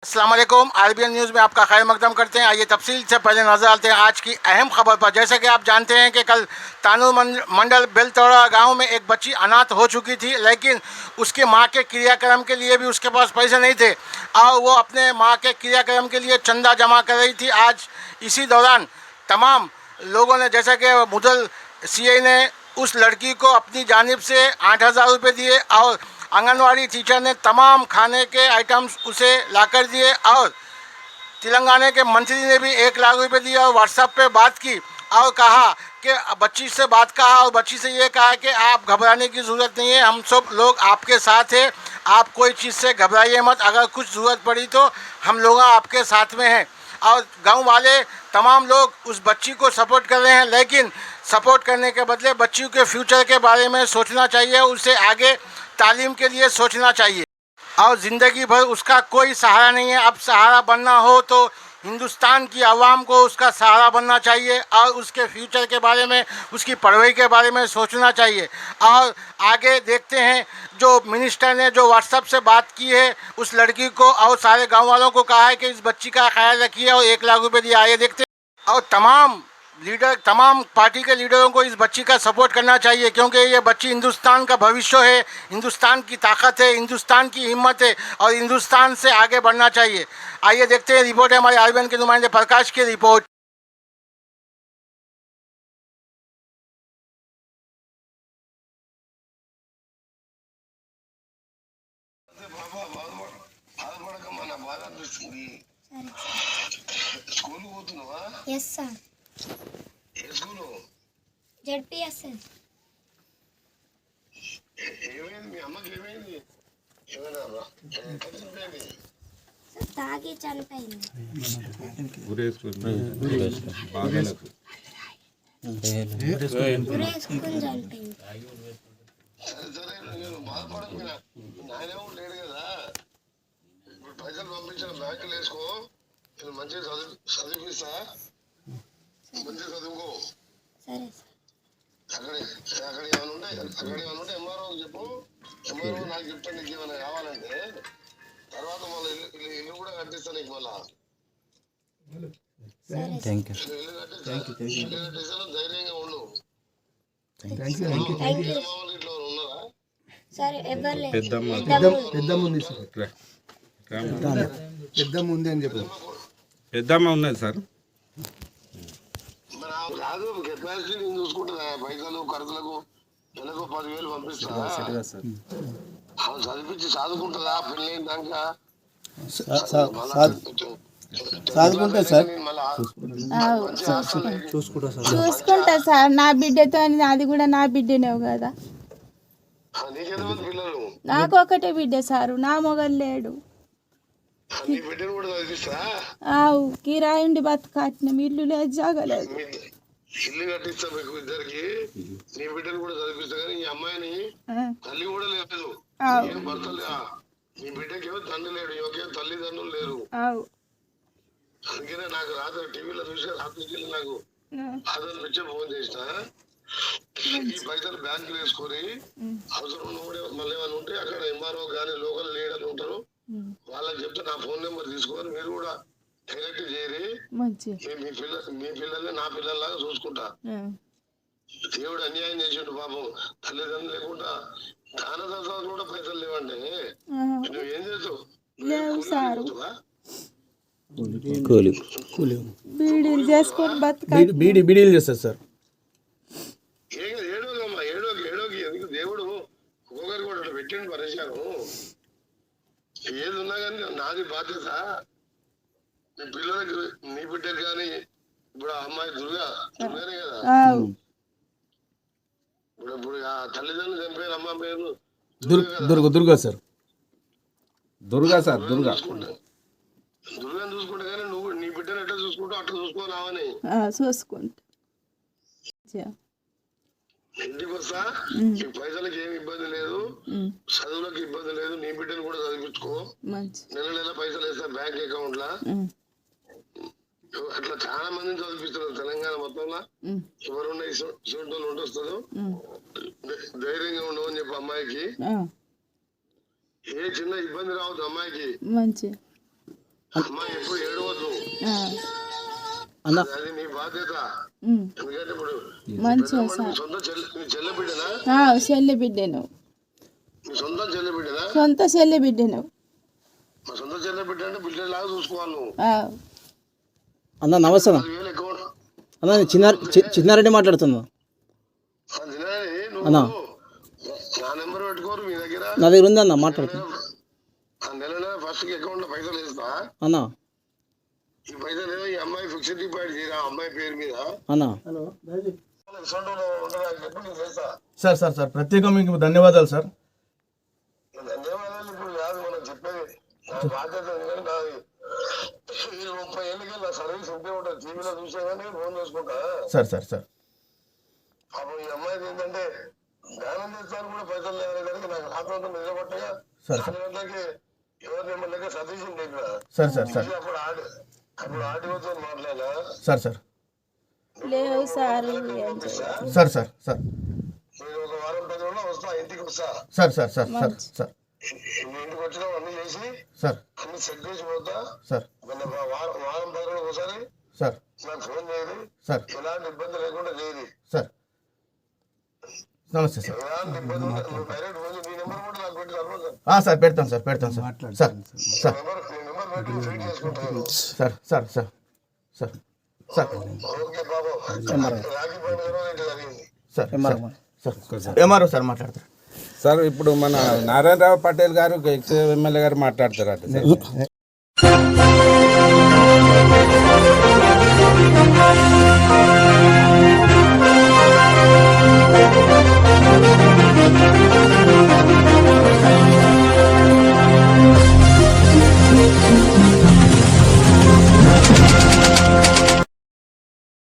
अस्सलाम वालेकुम, RBN news में आपका खैर मकदम करते हैं। आइए तफसील से पहले नजर आते हैं आज की अहम खबर पर। जैसे कि आप जानते हैं कि कल तानूर मंडल बेलतौड़ा गांव में एक बच्ची अनाथ हो चुकी थी, लेकिन उसके मां के क्रियाक्रम के लिए भी उसके पास पैसे नहीं थे और वो अपने मां के क्रियाक्रम के लिए चंदा जमा कर रही थी। आज इसी दौरान तमाम लोगों ने, जैसा कि मुदल सीआई ने उस लड़की को अपनी जानिब से 8,000 रुपये दिए और आंगनवाड़ी टीचर ने तमाम खाने के आइटम्स उसे लाकर दिए और तेलंगाना के मंत्री ने भी 1,00,000 रुपये दिए और व्हाट्सएप पे बात की और कहा कि बच्ची से बात कहा और बच्ची से ये कहा कि आप घबराने की ज़रूरत नहीं है, हम सब लोग आपके साथ हैं, आप कोई चीज़ से घबराइए मत, अगर कुछ ज़रूरत पड़ी तो हम लोग आपके साथ में हैं। और गांव वाले तमाम लोग उस बच्ची को सपोर्ट कर रहे हैं, लेकिन सपोर्ट करने के बदले बच्ची के फ्यूचर के बारे में सोचना चाहिए, उसे आगे तालीम के लिए सोचना चाहिए और ज़िंदगी भर उसका कोई सहारा नहीं है। अब सहारा बनना हो तो हिंदुस्तान की आवाम को उसका सहारा बनना चाहिए और उसके फ्यूचर के बारे में, उसकी पढ़ाई के बारे में सोचना चाहिए। और आगे देखते हैं, जो मिनिस्टर ने जो व्हाट्सएप से बात की है उस लड़की को और सारे गांव वालों को कहा है कि इस बच्ची का ख्याल रखिए और 1,00,000 रुपये दिया। आइए देखते हैं। और तमाम पार्टी के लीडरों को इस बच्ची का सपोर्ट करना चाहिए, क्योंकि ये बच्ची हिंदुस्तान का भविष्य है, हिंदुस्तान की ताकत है, हिंदुस्तान की हिम्मत है और हिंदुस्तान से आगे बढ़ना चाहिए। आइए देखते हैं, रिपोर्ट है हमारे आरबीएन के नुमाइंदे प्रकाश की रिपोर्ट। ఎస్ సార్ జెడ్పీఎస్ఎస్ తాగి చనిపోయింది. ఉరేసుకుని చనిపోయింది. పైసలు పంపించిన బ్యాంకులు వేసుకో, నేను మంచిగా చదివిస్తా, మంచిగా చదువుకో. సరే అక్కడ ఏమైనా ఉంటే ఎంఆర్ఓ చెప్పు, ఎంఆర్ఓ నాకు చెప్తాను. నీకు ఏమైనా కావాలంటే తర్వాత మళ్ళీ ఇల్లు కూడా కట్టిస్తా నీకు. మళ్ళా ఇల్లు కట్టిస్తాను, ధైర్యంగా ఉండు. ఇట్లా ఉన్నారా? సరే ఎవరు పెద్దమ్మ ఉంది అని చెప్పు. పెద్దమ్మ ఉన్నది సార్. కాదు, కెపాసిటీ నేను చూసుకుంటా. పైసలు ఖర్చులకు నెలకు 10,000 పంపిస్తా. చదివించి చదువుకుంటుందా పెళ్ళైందాక? చదువుకుంటా సార్, చూసుకుంటా సార్. నా బిడ్డతో అది కూడా నా బిడ్డనే కదా. నీకెంతమంది పిల్లలు? నాకు ఒకటే బిడ్డ సారు, నా మొగలు లేడు. నీ బిడ్డను కూడా చదివిస్తా. కిరాయి ఉండి బతకట్నం, ఇల్లు లేదు, జాగలేదు. ఇల్లు కట్టిస్తా మీకు ఇద్దరికి. నీ బిడ్డను కూడా చదివిస్తా. కానీ ఈ అమ్మాయిని తల్లి కూడా లేదు, ఏం భర్త లేదా. నీ బిడ్డకేమో తండ్రి లేడు, ఇంకేమో తల్లిదండ్రులు లేరు. అందుకనే నాకు రాత్రి టీవీలో చూసి రాత్రికి నాకు ఆధార్ పిచ్చే ఫోన్ చేసిన. ఈ పైసలు బ్యాంకులు వేసుకొని అవసరం మళ్ళీ ఏమైనా ఉంటే అక్కడ ఎంఆర్ఓ కానీ లోకల్ లీడర్లు ఉంటారు, వాళ్ళకి చెప్తే నా ఫోన్ నెంబర్ తీసుకొని మీరు కూడా డైరెక్ట్ చేయరి. మీ పిల్లల్ని నా పిల్లల్లాగా చూసుకుంటా. దేవుడు అన్యాయం చేసిండు పాపం. తల్లిదండ్రులు లేకుండా దాన దశాలు కూడా పైసలు లేవంటే నువ్వేం చేస్తావు? బీడీలు చేస్తారు సార్. ఏడోకమ్మా, ఏడోకి ఎందుకు? దేవుడు ఒక్కొక్కరు కూడా పెట్టిండు పరిచయం. ఏది ఉన్నా కానీ నాది బాధ్యత. నీ పిల్లలకి, నీ బిడ్డకి కానీ. ఇప్పుడు ఆ అమ్మాయి దుర్గానే కదా. ఇప్పుడు ఆ తల్లిదండ్రులు చనిపోయిన అమ్మ పేరు దుర్గా సార్. దుర్గాని చూసుకుంటా. కానీ నువ్వు నీ బిడ్డను ఎట్లా చూసుకుంటావు అట్లా చూసుకోవాలని చూసుకుంటా. ఇంటికి వస్తా, ఈ పైసలకి ఏమి ఇబ్బంది లేదు. చదువులకు ఇబ్బంది లేదు, నీ బిడ్డను కూడా చదివించుకో, మంచి నెల నెల పైసలు వేస్తా బ్యాంక్ అకౌంట్ లా. అట్లా చాలా మందిని చదివిస్తున్నారు తెలంగాణ మొత్తంలో. ఎవరున్న ఇటువంటి ఉండొస్తారు, ధైర్యంగా ఉండవు అని చెప్పి అమ్మాయికి ఏ చిన్న ఇబ్బంది రావద్దు అమ్మాయికి. మంచి అమ్మాయి ఎప్పుడు ఏడవద్దు, అది నీ బాధ్యత. ఎందుకంటే ఇప్పుడు మంచిగా నీ సార్. సొంత నీ చెల్లె బిడ్డనా, చెల్లి బిడ్డను, నీ సొంత చెల్లె బిడ్డనా? సొంత చెల్లి బిడ్డను. మా సొంత చెల్లె బిడ్డ అంటే బిడ్డలాగా చూసుకోవాలి నువ్వు. అన్న నమస్తే అన్న. 10,000 అకౌంట్ అన్న నేను చిన్నారెడ్డి మాట్లాడుతున్నా తినాలి. నువ్వు అన్నా. నా నెంబర్ పెట్టుకోరు మీ దగ్గర. నా దగ్గర ఉంది అన్న మాట్లాడుతున్నా నెల నెల ఫస్ట్ కి అకౌంట్ లో పైసలు వేస్తా. అన్న. ఈ పైసలు ఈ అమ్మాయి ఫిక్స్డ్ డిపాజిట్ చేయరా అమ్మాయి పేరు మీద. అన్న చెప్పి నేను చేస్తా. సార్ సార్ సార్ ప్రత్యేకంగా మీకు ధన్యవాదాలు సార్. ధన్యవాదాలు ఇప్పుడు కాదు మనం చెప్పేది, నా బాధ్యత. ఎందుకంటే నాది 30 ఏళ్ళకి నా సర్వీస్ ఉంటే ఉంటుంది, టీవీలో చూసే కానీ ఫోన్ చేసుకుంటా. సార్ సార్ సార్ అప్పుడు ఈ అమ్మాయికి ఏంటంటే దానం చేస్తాను కూడా పైసలు లేవని కనుక నాకు రాత్రి నిలబట్టగా సార్ 4 గంటలకి ఎవరి నెంబర్లకి సతీష్ ఉండే ఇక్కడ. సార్ సార్ సార్ అప్పుడు ఆడిపోతే మాట్లాడా. లేవు sir sir. Sir sir sir నేను ఒక వారం 10 రోజుల్లో వస్తా, ఇంటికి వస్తా. Sir sir sir sir sir మీ ఇంటికి వచ్చినా అన్ని చేసి సార్ అన్ని సెట్ చేసి పోతా. సార్ వారం 10 రోజులు ఒకసారి సార్ నాకు ఫోన్ చేయదు, సార్ ఎలాంటి ఇబ్బంది లేకుండా చేయదు. సార్ నమస్తే సార్. ఎలాంటి ఇబ్బంది ఉండదు. నువ్వు డైరెక్ట్ ఫోన్ మీ నెంబర్ కూడా నాకు పెట్టి సరిపోతుంది. సార్ పెడతాను sir sir sir sir number పెట్టి ఫీడ్ చేసుకుంటాను. Sir sir sir sir sir okay బాబు. రాఖీ పండుగ రోజు ఇట్లా జరిగింది. సార్ సార్ ఎంఆర్ఓ సార్ మాట్లాడతారు సార్ ఇప్పుడు మన నారాయణరావు పటేల్ గారు ఎక్స్ ఎమ్మెల్యే గారు మాట్లాడతారట సార్.